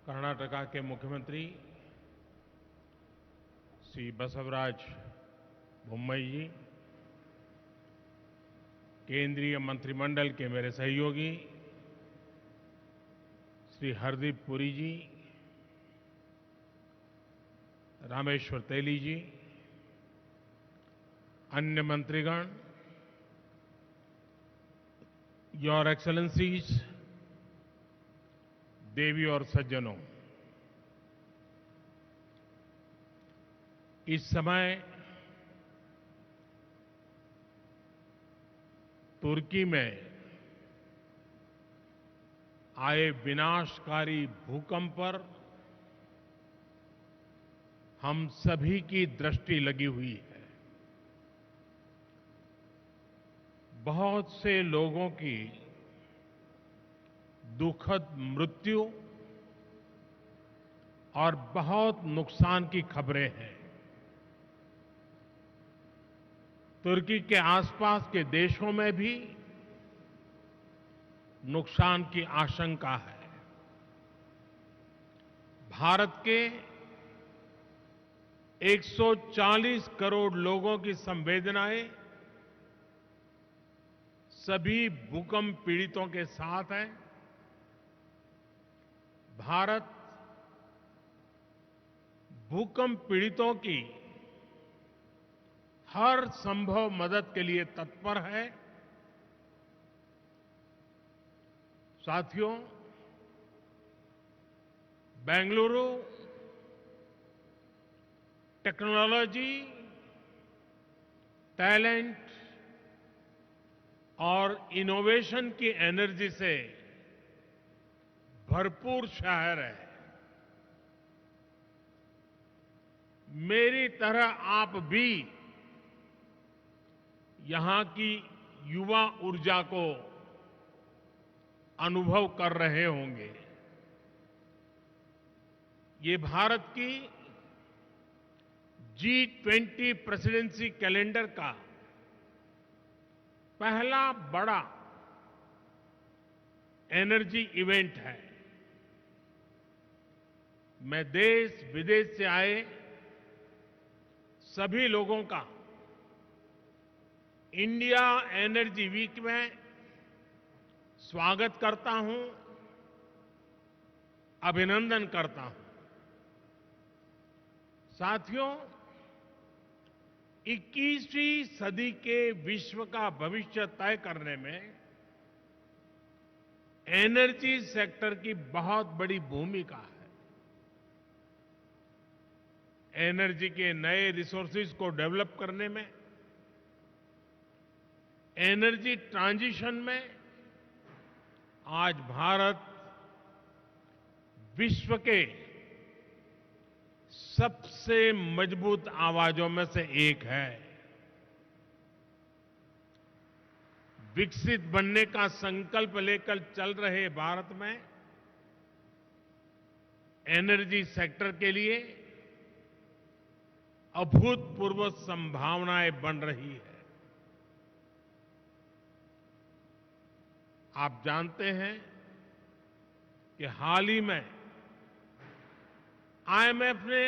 कर्नाटका के मुख्यमंत्री श्री बसवराज बोम्मई जी, केंद्रीय मंत्रिमंडल के मेरे सहयोगी श्री हरदीप पुरी जी, रामेश्वर तेली जी, अन्य मंत्रीगण, योर एक्सेलेंसीज, देवी और सज्जनों, इस समय तुर्की में आए विनाशकारी भूकंप पर हम सभी की दृष्टि लगी हुई है। बहुत से लोगों की दुखद मृत्यु और बहुत नुकसान की खबरें हैं। तुर्की के आसपास के देशों में भी नुकसान की आशंका है। भारत के 140 करोड़ लोगों की संवेदनाएं सभी भूकंप पीड़ितों के साथ है। भारत भूकंप पीड़ितों की हर संभव मदद के लिए तत्पर है। साथियों, बेंगलुरु टेक्नोलॉजी, टैलेंट और इनोवेशन की एनर्जी से भरपूर शहर है। मेरी तरह आप भी यहां की युवा ऊर्जा को अनुभव कर रहे होंगे। ये भारत की G20 प्रेसिडेंसी कैलेंडर का पहला बड़ा एनर्जी इवेंट है। मैं देश विदेश से आए सभी लोगों का इंडिया एनर्जी वीक में स्वागत करता हूं, अभिनंदन करता हूं। साथियों, 21वीं सदी के विश्व का भविष्य तय करने में एनर्जी सेक्टर की बहुत बड़ी भूमिका है। एनर्जी के नए रिसोर्सेज को डेवलप करने में, एनर्जी ट्रांजिशन में आज भारत विश्व के सबसे मजबूत आवाजों में से एक है। विकसित बनने का संकल्प लेकर चल रहे भारत में एनर्जी सेक्टर के लिए अभूतपूर्व संभावनाएं बन रही है। आप जानते हैं कि हाल ही में IMF ने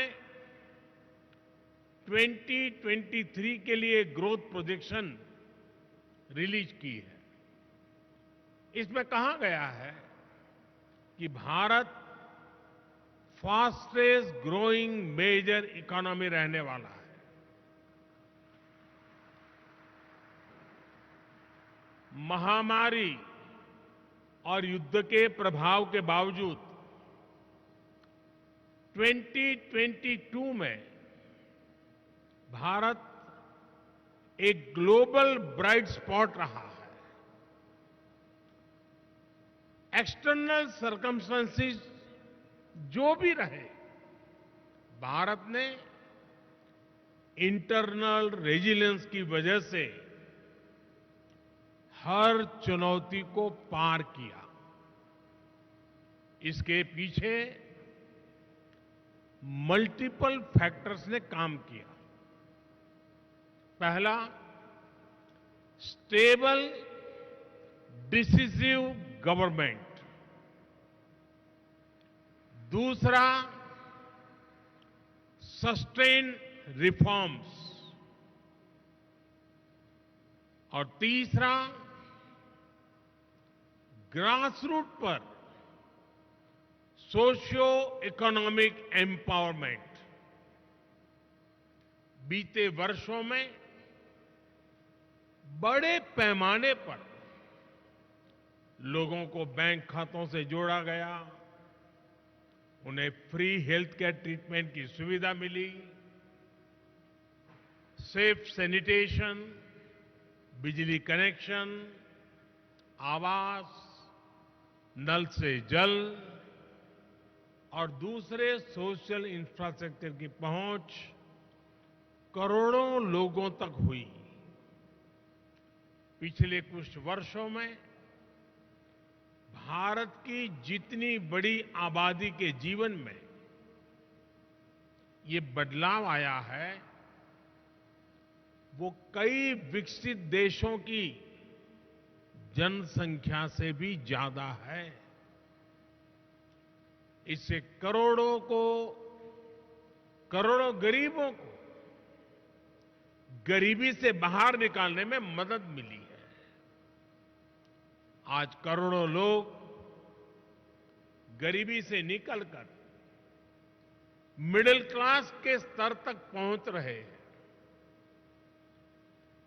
2023 के लिए ग्रोथ प्रोजेक्शन रिलीज की है। इसमें कहा गया है कि Bharat fastest growing major economy रहने वाला है। महामारी और युद्ध के प्रभाव के बावजूद 2022 में भारत एक ग्लोबल ब्राइट स्पॉट रहा है। एक्सटर्नल सर्कमस्टेंसेस जो भी रहे, भारत ने इंटरनल रेजिलियंस की वजह से हर चुनौती को पार किया। इसके पीछे मल्टीपल फैक्टर्स ने काम किया। पहला, स्टेबल डिसिसिव गवर्नमेंट। दूसरा, सस्टेन रिफॉर्म्स। और तीसरा, ग्रास रूट पर सोशियो इकोनॉमिक एम्पावरमेंट। बीते वर्षों में बड़े पैमाने पर लोगों को बैंक खातों से जोड़ा गया, उन्हें फ्री हेल्थ केयर ट्रीटमेंट की सुविधा मिली, सेफ सैनिटेशन, बिजली कनेक्शन, आवास, नल से जल और दूसरे सोशल इंफ्रास्ट्रक्चर की पहुंच करोड़ों लोगों तक हुई। पिछले कुछ वर्षों में भारत की जितनी बड़ी आबादी के जीवन में ये बदलाव आया है, वो कई विकसित देशों की जनसंख्या से भी ज्यादा है। इससे करोड़ों गरीबों को गरीबी से बाहर निकालने में मदद मिली है। आज करोड़ों लोग गरीबी से निकलकर मिडिल क्लास के स्तर तक पहुंच रहे हैं।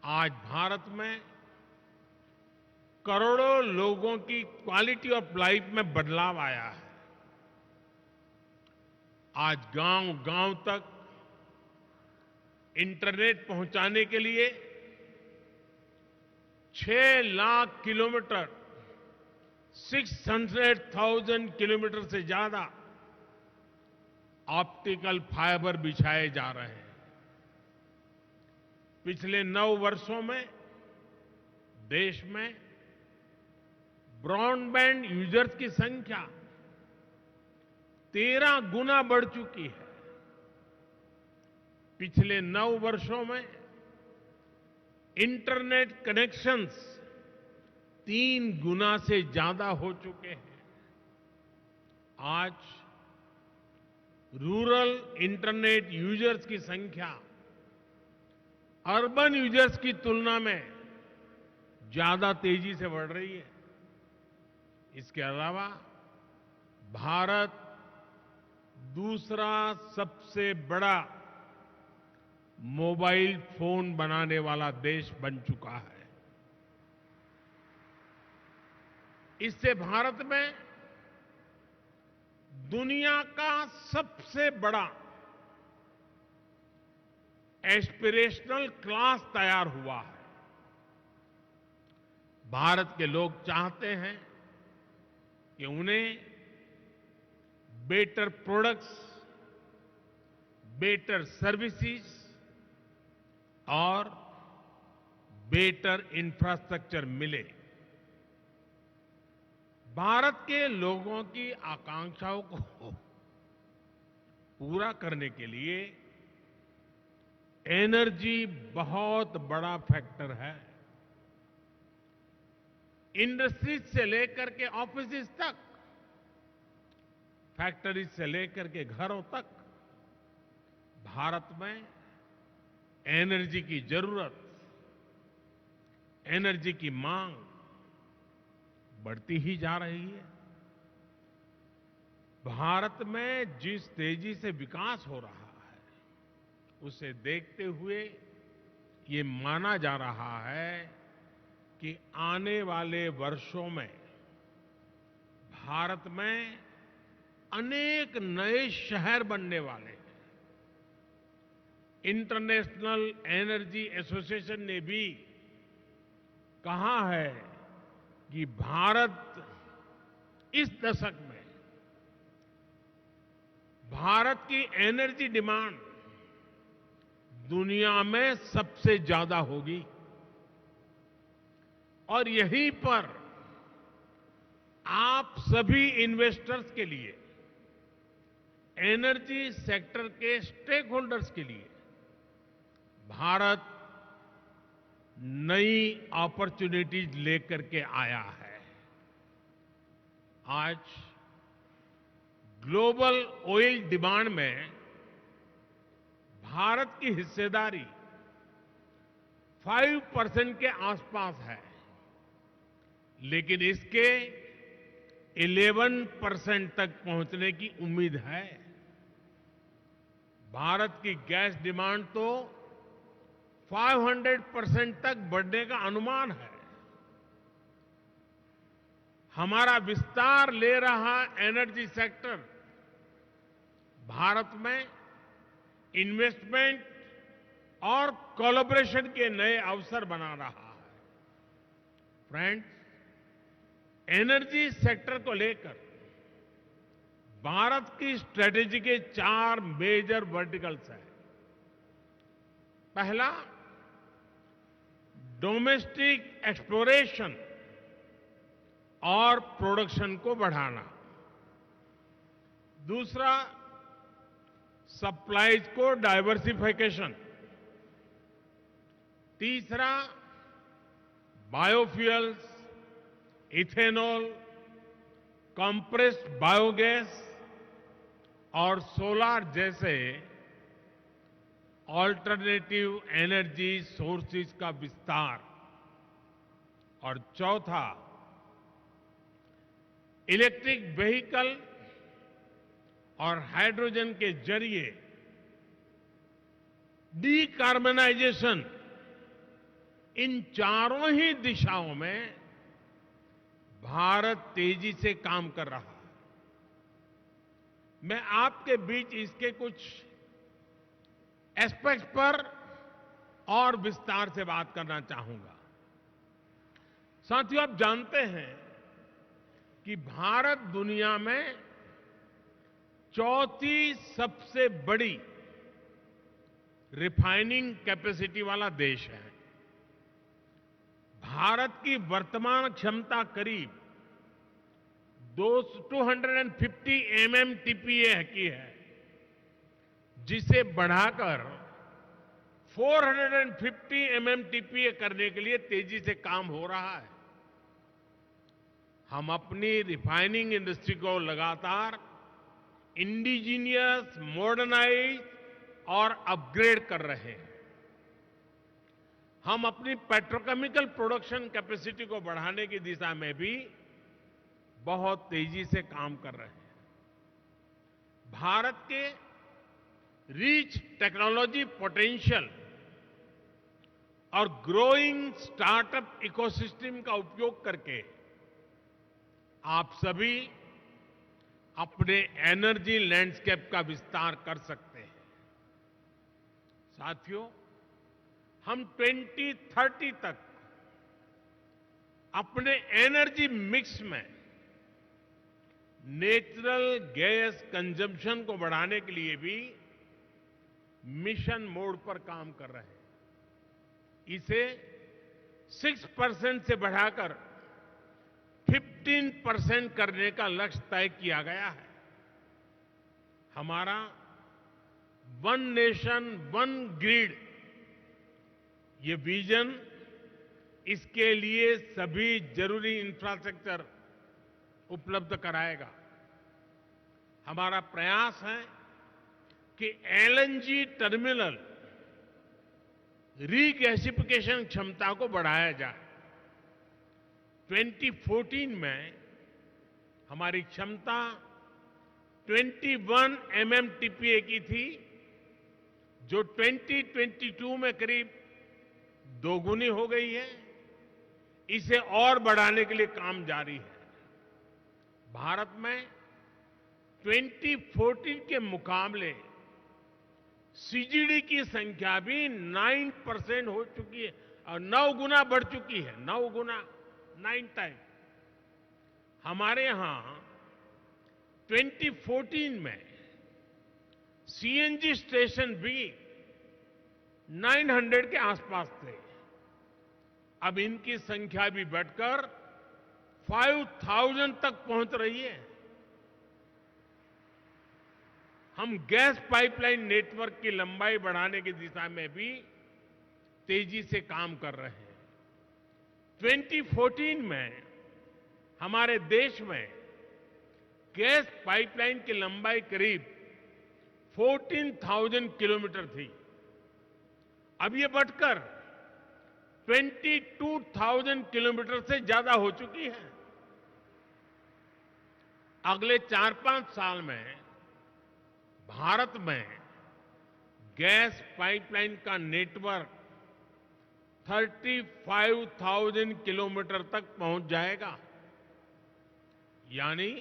आज भारत में करोड़ों लोगों की क्वालिटी ऑफ लाइफ में बदलाव आया है। आज गांव-गांव तक इंटरनेट पहुंचाने के लिए 6 लाख किलोमीटर, 600,000 किलोमीटर से ज्यादा ऑप्टिकल फाइबर बिछाए जा रहे हैं। पिछले 9 वर्षों में देश में ब्रॉडबैंड यूजर्स की संख्या 13 गुना बढ़ चुकी है। पिछले 9 वर्षों में इंटरनेट कनेक्शंस 3 गुना से ज्यादा हो चुके हैं। आज रूरल इंटरनेट यूजर्स की संख्या अर्बन यूजर्स की तुलना में ज्यादा तेजी से बढ़ रही है। इसके अलावा भारत दूसरा सबसे बड़ा मोबाइल फोन बनाने वाला देश बन चुका है। इससे भारत में दुनिया का सबसे बड़ा एस्पिरेशनल क्लास तैयार हुआ है। भारत के लोग चाहते हैं कि उन्हें बेटर प्रोडक्ट्स, बेटर सर्विसेज और बेटर इंफ्रास्ट्रक्चर मिले। भारत के लोगों की आकांक्षाओं को पूरा करने के लिए एनर्जी बहुत बड़ा फैक्टर है। इंडस्ट्रीज से लेकर के ऑफिसेज तक, फैक्ट्रीज से लेकर के घरों तक भारत में एनर्जी की जरूरत, एनर्जी की मांग बढ़ती ही जा रही है। भारत में जिस तेजी से विकास हो रहा है, उसे देखते हुए ये माना जा रहा है कि आने वाले वर्षों में भारत में अनेक नए शहर बनने वाले हैं। इंटरनेशनल एनर्जी एसोसिएशन ने भी कहा है कि भारत इस दशक में भारत की एनर्जी डिमांड दुनिया में सबसे ज्यादा होगी और यहीं पर आप सभी इन्वेस्टर्स के लिए, एनर्जी सेक्टर के स्टेक होल्डर्स के लिए भारत नई अपॉर्चुनिटीज लेकर के आया है। आज ग्लोबल ऑयल डिमांड में भारत की हिस्सेदारी 5% के आसपास है, लेकिन इसके 11% तक पहुंचने की उम्मीद है। भारत की गैस डिमांड तो 500% तक बढ़ने का अनुमान है। हमारा विस्तार ले रहा एनर्जी सेक्टर भारत में इन्वेस्टमेंट और कोलैबोरेशन के नए अवसर बना रहा है। फ्रेंड्स, एनर्जी सेक्टर को लेकर भारत की स्ट्रेटेजी के 4 मेजर वर्टिकल्स हैं। पहला, डोमेस्टिक एक्सप्लोरेशन और प्रोडक्शन को बढ़ाना। दूसरा, सप्लाईज को डाइवर्सिफिकेशन। तीसरा, बायोफ्यूल्स, इथेनॉल, कंप्रेस्ड बायोगैस और सोलार जैसे ऑल्टरनेटिव एनर्जी सोर्सेज का विस्तार। और चौथा, इलेक्ट्रिक व्हीकल और हाइड्रोजन के जरिए डीकार्बनाइजेशन। इन चारों ही दिशाओं में भारत तेजी से काम कर रहा है। मैं आपके बीच इसके कुछ एस्पेक्ट्स पर और विस्तार से बात करना चाहूंगा। साथियों, आप जानते हैं कि भारत दुनिया में चौथी सबसे बड़ी रिफाइनिंग कैपेसिटी वाला देश है। भारत की वर्तमान क्षमता करीब 250 MMTPA की है, जिसे बढ़ाकर 450 MMTPA करने के लिए तेजी से काम हो रहा है। हम अपनी रिफाइनिंग इंडस्ट्री को लगातार इंडिजीनियस, मॉडर्नाइज और अपग्रेड कर रहे हैं। हम अपनी पेट्रोकेमिकल प्रोडक्शन कैपेसिटी को बढ़ाने की दिशा में भी बहुत तेजी से काम कर रहे हैं। भारत के रिच टेक्नोलॉजी पोटेंशियल और ग्रोइंग स्टार्टअप इकोसिस्टम का उपयोग करके आप सभी अपने एनर्जी लैंडस्केप का विस्तार कर सकते हैं। साथियों, हम 2030 तक अपने एनर्जी मिक्स में नेचुरल गैस कंजम्पशन को बढ़ाने के लिए भी मिशन मोड पर काम कर रहे हैं। इसे 6% से बढ़ाकर 15% करने का लक्ष्य तय किया गया है। हमारा वन नेशन वन ग्रिड ये विजन इसके लिए सभी जरूरी इंफ्रास्ट्रक्चर उपलब्ध कराएगा। हमारा प्रयास है कि एलएनजी टर्मिनल रीगैसिफिकेशन क्षमता को बढ़ाया जाए। 2014 में हमारी क्षमता 21 MMTPA की थी, जो 2022 में करीब दोगुनी हो गई है। इसे और बढ़ाने के लिए काम जारी है। भारत में 2014 के मुकाबले सीजीडी की संख्या भी 9% हो चुकी है और 9 गुना बढ़ चुकी है। 9 गुना, 9 टाइम। हमारे यहां 2014 में सीएनजी स्टेशन भी 900 के आसपास थे। अब इनकी संख्या भी बढ़कर 5000 तक पहुंच रही है। हम गैस पाइपलाइन नेटवर्क की लंबाई बढ़ाने की दिशा में भी तेजी से काम कर रहे हैं। 2014 में हमारे देश में गैस पाइपलाइन की लंबाई करीब 14,000 किलोमीटर थी। अब ये बढ़कर 22,000 किलोमीटर से ज्यादा हो चुकी है। अगले 4-5 साल में भारत में गैस पाइपलाइन का नेटवर्क 35,000 किलोमीटर तक पहुंच जाएगा। यानी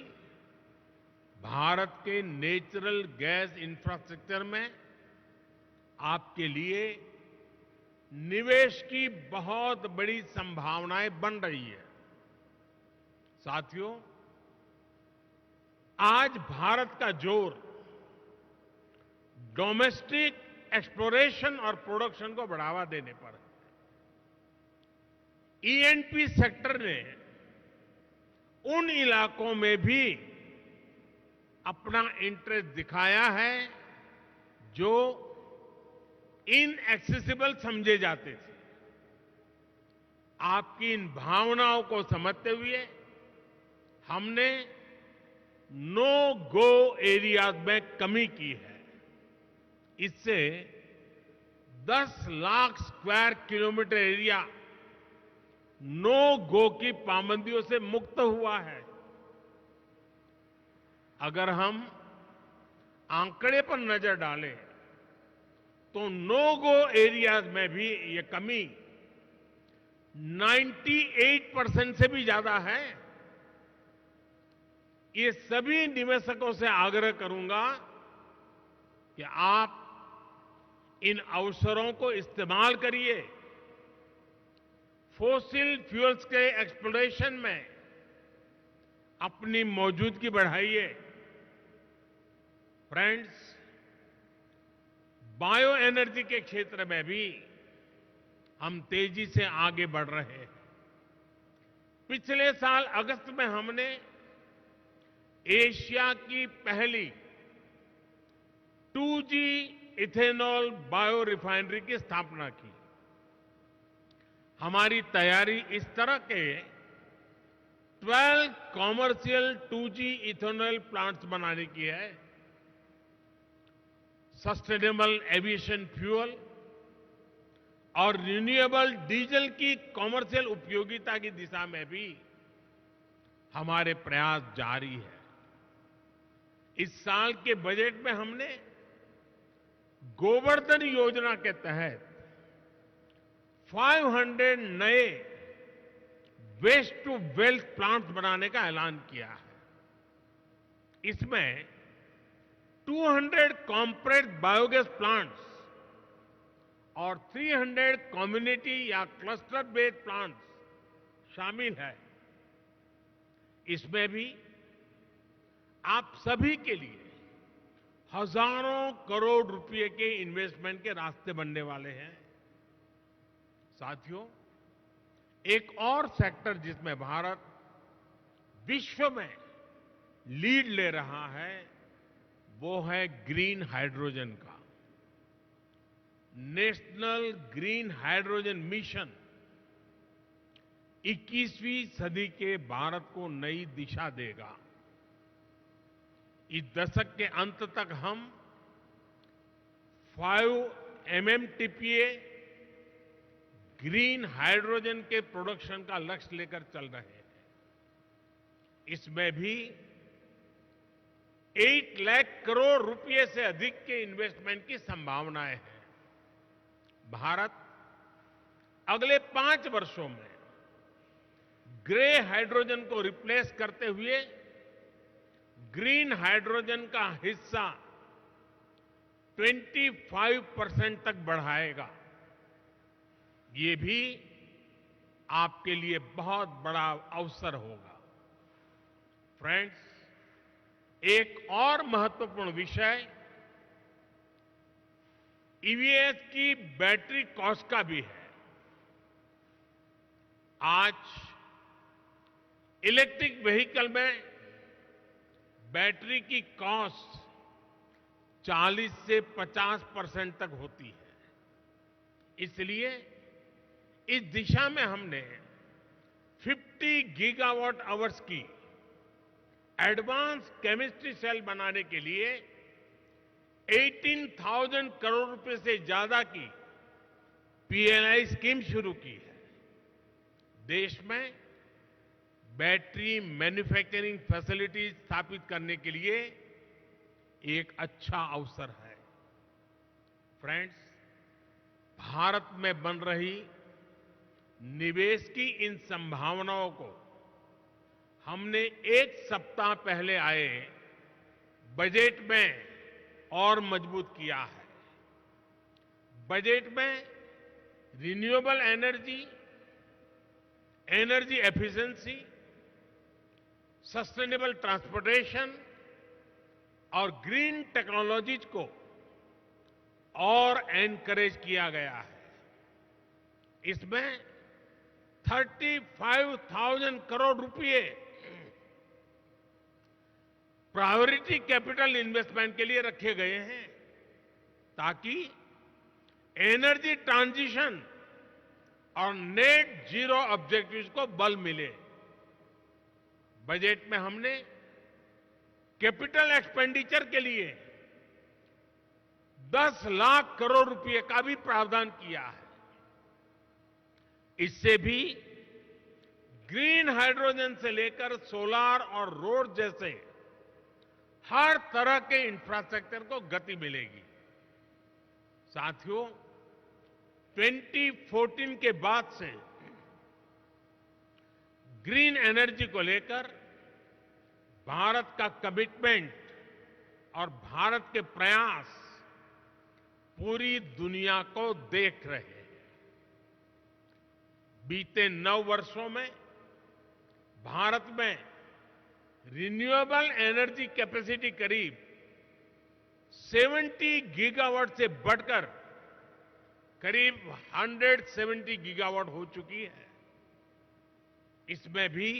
भारत के नेचुरल गैस इंफ्रास्ट्रक्चर में आपके लिए निवेश की बहुत बड़ी संभावनाएं बन रही है। साथियों, आज भारत का जोर डोमेस्टिक एक्सप्लोरेशन और प्रोडक्शन को बढ़ावा देने पर है। ईएनपी सेक्टर ने उन इलाकों में भी अपना इंटरेस्ट दिखाया है जो इनएक्सेसिबल समझे जाते थे। आपकी इन भावनाओं को समझते हुए हमने नो गो एरियाज में कमी की है। इससे 10 lakh square kilometre area no go की पाबंदियों से मुक्त हुआ है। अगर हम आंकड़े पर नजर डालें तो नो गो एरियाज में भी ये कमी 98% से भी ज्यादा है। ये सभी निवेशकों से आग्रह करूंगा कि आप इन अवसरों को इस्तेमाल करिए। फॉसिल फ्यूल्स के एक्सप्लोरेशन में अपनी मौजूदगी बढ़ाइए। फ्रेंड्स, बायो एनर्जी के क्षेत्र में भी हम तेजी से आगे बढ़ रहे हैं। पिछले साल अगस्त में हमने एशिया की पहली 2G इथेनॉल बायो रिफाइनरी की स्थापना की। हमारी तैयारी इस तरह के 12 कॉमर्शियल 2G इथेनॉल प्लांट्स बनाने की है। सस्टेनेबल एविएशन फ्यूल और रिन्यूएबल डीजल की कॉमर्शियल उपयोगिता की दिशा में भी हमारे प्रयास जारी है। इस साल के बजट में हमने गोवर्धन योजना के तहत 500 नए वेस्ट टू वेल्थ प्लांट्स बनाने का ऐलान किया है। इसमें 200 कॉम्प्रेस्ड बायोगैस प्लांट्स और 300 कम्युनिटी या क्लस्टर बेस्ड प्लांट्स शामिल है। इसमें भी आप सभी के लिए हजारों करोड़ रुपए के इन्वेस्टमेंट के रास्ते बनने वाले हैं। साथियों, एक और सेक्टर जिसमें भारत विश्व में लीड ले रहा है वो है ग्रीन हाइड्रोजन का। नेशनल ग्रीन हाइड्रोजन मिशन 21वीं सदी के भारत को नई दिशा देगा। इस दशक के अंत तक हम 5 MMTPA ग्रीन हाइड्रोजन के प्रोडक्शन का लक्ष्य लेकर चल रहे हैं। इसमें भी 8 लाख करोड़ रुपए से अधिक के इन्वेस्टमेंट की संभावनाएं हैं। भारत अगले 5 वर्षों में ग्रे हाइड्रोजन को रिप्लेस करते हुए ग्रीन हाइड्रोजन का हिस्सा 25% तक बढ़ाएगा। ये भी आपके लिए बहुत बड़ा अवसर होगा। फ्रेंड्स, एक और महत्वपूर्ण विषय ईवीएस की बैटरी कॉस्ट का भी है। आज इलेक्ट्रिक व्हीकल में बैटरी की कॉस्ट 40 से 50% तक होती है। इसलिए इस दिशा में हमने 50 गीगावाट आवर्स की एडवांस केमिस्ट्री सेल बनाने के लिए 18,000 करोड़ रुपए से ज्यादा की पीएलआई स्कीम शुरू की है। देश में बैटरी मैन्युफैक्चरिंग फैसिलिटीज स्थापित करने के लिए एक अच्छा अवसर है। फ्रेंड्स, भारत में बन रही निवेश की इन संभावनाओं को हमने एक सप्ताह पहले आए बजट में और मजबूत किया है। बजट में renewable energy, energy efficiency, sustainable transportation और ग्रीन टेक्नोलॉजीज को और एनकरेज किया गया है। इसमें 35,000 करोड़ रुपए प्रायोरिटी कैपिटल इन्वेस्टमेंट के लिए रखे गए हैं ताकि एनर्जी ट्रांजिशन और नेट जीरो ऑब्जेक्टिव्स को बल मिले। बजट में हमने कैपिटल एक्सपेंडिचर के लिए 10 लाख करोड़ रुपए का भी प्रावधान किया है। इससे भी ग्रीन हाइड्रोजन से लेकर सोलार और रोड जैसे हर तरह के इंफ्रास्ट्रक्चर को गति मिलेगी। साथियों, 2014 के बाद से ग्रीन एनर्जी को लेकर भारत का कमिटमेंट और भारत के प्रयास पूरी दुनिया को देख रहे हैं। बीते 9 वर्षों में भारत में रिन्यूएबल एनर्जी कैपेसिटी करीब 70 गीगावाट से बढ़कर करीब 170 गीगावाट हो चुकी है। इसमें भी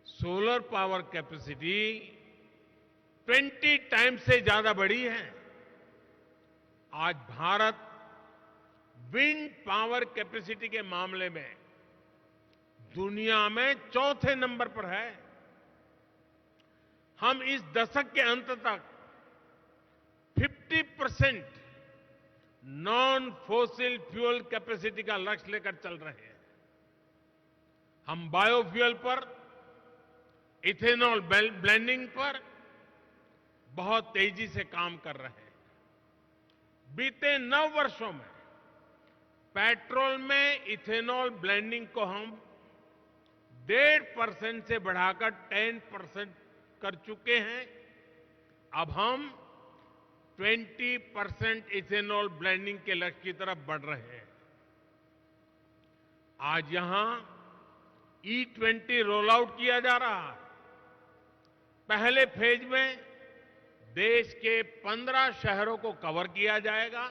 सोलर पावर कैपेसिटी 20 टाइम्स से ज्यादा बढ़ी है। आज भारत विंड पावर कैपेसिटी के मामले में दुनिया में चौथे नंबर पर है। हम इस दशक के अंत तक 50% नॉन फॉसिल फ्यूल कैपेसिटी का लक्ष्य लेकर चल रहे हैं। हम बायोफ्यूल पर, इथेनॉल ब्लेंडिंग पर बहुत तेजी से काम कर रहे हैं। बीते 9 वर्षों में पेट्रोल में इथेनॉल ब्लेंडिंग को हम 1.5% से बढ़ाकर 10% कर चुके हैं। अब हम 20% इथेनॉल ब्लेंडिंग के लक्ष्य की तरफ बढ़ रहे हैं। आज यहां E20 रोल आउट किया जा रहा है। पहले फेज में देश के 15 शहरों को कवर किया जाएगा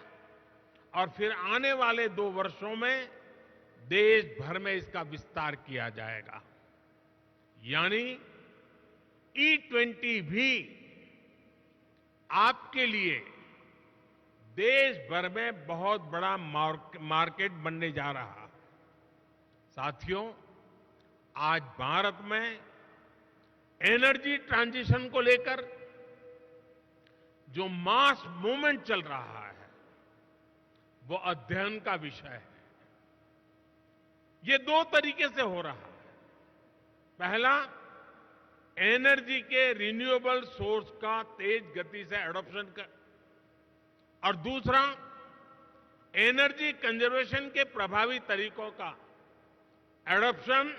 और फिर आने वाले 2 वर्षों में देश भर में इसका विस्तार किया जाएगा। यानी E20 भी आपके लिए देश भर में बहुत बड़ा मार्केट बनने जा रहा है। साथियों, आज भारत में एनर्जी ट्रांजिशन को लेकर जो मास मूवमेंट चल रहा है वो अध्ययन का विषय है। ये 2 तरीके से हो रहा है। पहला, एनर्जी के रिन्यूएबल सोर्स का तेज गति से एडॉप्शन कर, और दूसरा, एनर्जी कंजर्वेशन के प्रभावी तरीकों का एडॉप्शन।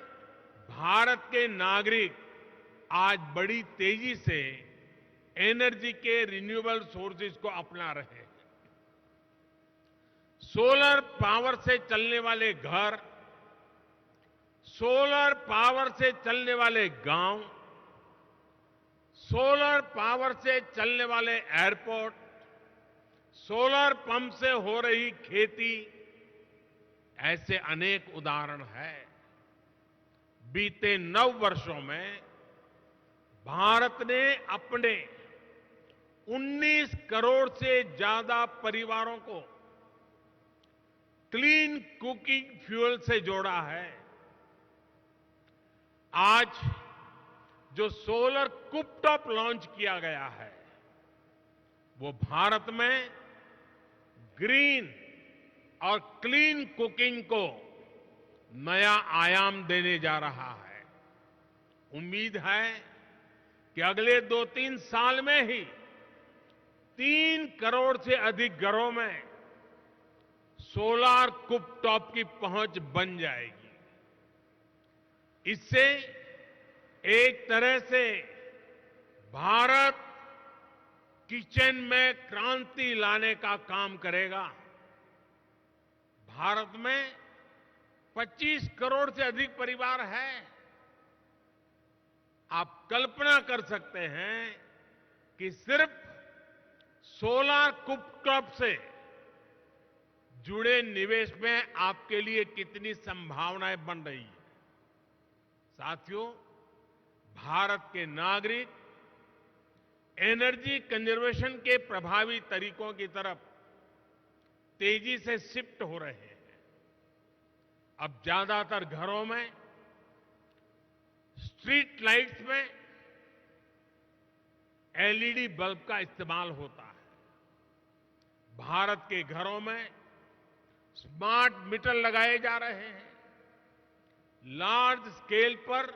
भारत के नागरिक आज बड़ी तेजी से एनर्जी के रिन्यूएबल सोर्सेज को अपना रहे हैं। सोलर पावर से चलने वाले घर, सोलर पावर से चलने वाले गांव, सोलर पावर से चलने वाले एयरपोर्ट, सोलर पंप से हो रही खेती, ऐसे अनेक उदाहरण हैं। बीते 9 वर्षों में भारत ने अपने 19 करोड़ से ज्यादा परिवारों को क्लीन कुकिंग फ्यूल से जोड़ा है। आज जो सोलर कुपटॉप लॉन्च किया गया है वो भारत में ग्रीन और क्लीन कुकिंग को नया आयाम देने जा रहा है। उम्मीद है कि अगले 2-3 साल में ही 3 करोड़ से अधिक घरों में सोलर कुपटॉप की पहुंच बन जाएगी। इससे एक तरह से भारत किचन में क्रांति लाने का काम करेगा। भारत में 25 करोड़ से अधिक परिवार हैं। आप कल्पना कर सकते हैं कि सिर्फ सोलर कुपटॉप से जुड़े निवेश में आपके लिए कितनी संभावनाएं बन रही हैं। साथियों, भारत के नागरिक एनर्जी कंजर्वेशन के प्रभावी तरीकों की तरफ तेजी से शिफ्ट हो रहे हैं। अब ज्यादातर घरों में स्ट्रीट लाइट्स में एलईडी बल्ब का इस्तेमाल होता है। भारत के घरों में स्मार्ट मीटर लगाए जा रहे हैं। लार्ज स्केल पर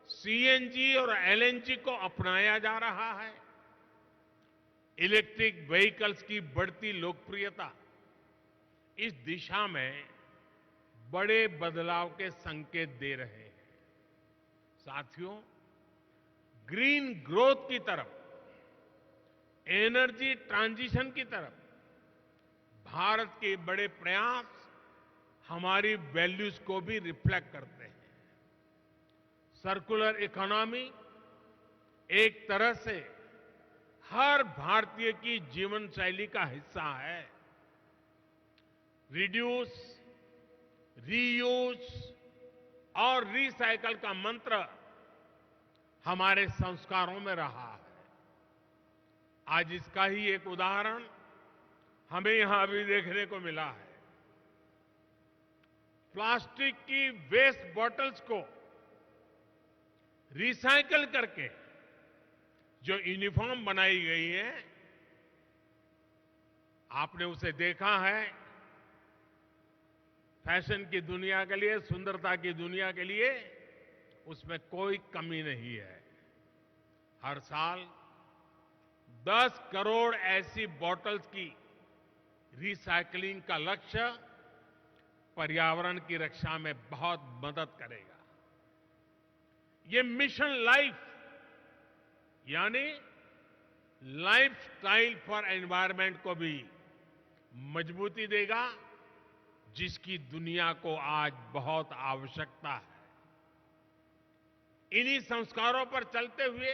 सीएनजी और एलएनजी को अपनाया जा रहा है। इलेक्ट्रिक व्हीकल्स की बढ़ती लोकप्रियता इस दिशा में बड़े बदलाव के संकेत दे रहे हैं। साथियों, ग्रीन ग्रोथ की तरफ, एनर्जी ट्रांजिशन की तरफ भारत के बड़े प्रयास हमारी वैल्यूज को भी रिफ्लेक्ट करते हैं। सर्कुलर इकोनॉमी एक तरह से हर भारतीय की जीवन शैली का हिस्सा है। रिड्यूस, रीयूज और रिसाइकल का मंत्र हमारे संस्कारों में रहा है। आज इसका ही एक उदाहरण हमें यहां अभी देखने को मिला है। प्लास्टिक की वेस्ट बॉटल्स को रिसाइकल करके जो यूनिफॉर्म बनाई गई है, आपने उसे देखा है। फैशन की दुनिया के लिए, सुंदरता की दुनिया के लिए उसमें कोई कमी नहीं है। हर साल 10 करोड़ ऐसी बॉटल्स की रिसाइकलिंग का लक्ष्य पर्यावरण की रक्षा में बहुत मदद करेगा। ये मिशन लाइफ यानी लाइफस्टाइल फॉर एनवायरनमेंट को भी मजबूती देगा, जिसकी दुनिया को आज बहुत आवश्यकता है। इन्हीं संस्कारों पर चलते हुए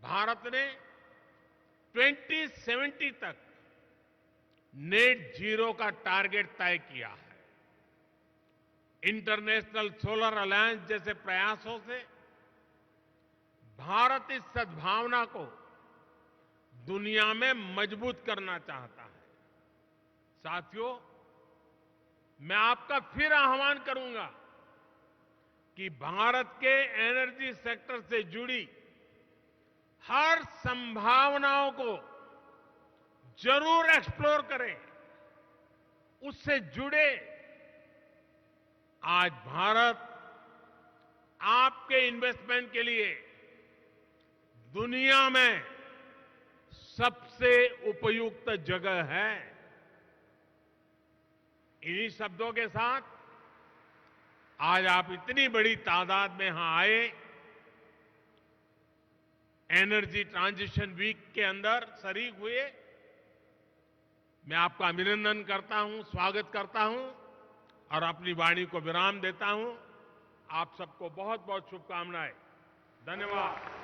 भारत ने 2070 तक नेट जीरो का टारगेट तय किया है। इंटरनेशनल सोलर अलायंस जैसे प्रयासों से भारत इस सद्भावना को दुनिया में मजबूत करना चाहता है। साथियों, मैं आपका फिर आह्वान करूंगा कि भारत के एनर्जी सेक्टर से जुड़ी हर संभावनाओं को जरूर एक्सप्लोर करें, उससे जुड़े। आज भारत आपके इन्वेस्टमेंट के लिए दुनिया में सबसे उपयुक्त जगह है। इन्हीं शब्दों के साथ आज आप इतनी बड़ी तादाद में यहां आए, एनर्जी ट्रांजिशन वीक के अंदर शरीक हुए। मैं आपका अभिनंदन करता हूं, स्वागत करता हूं और अपनी वाणी को विराम देता हूं। आप सबको बहुत बहुत शुभकामनाएं। धन्यवाद।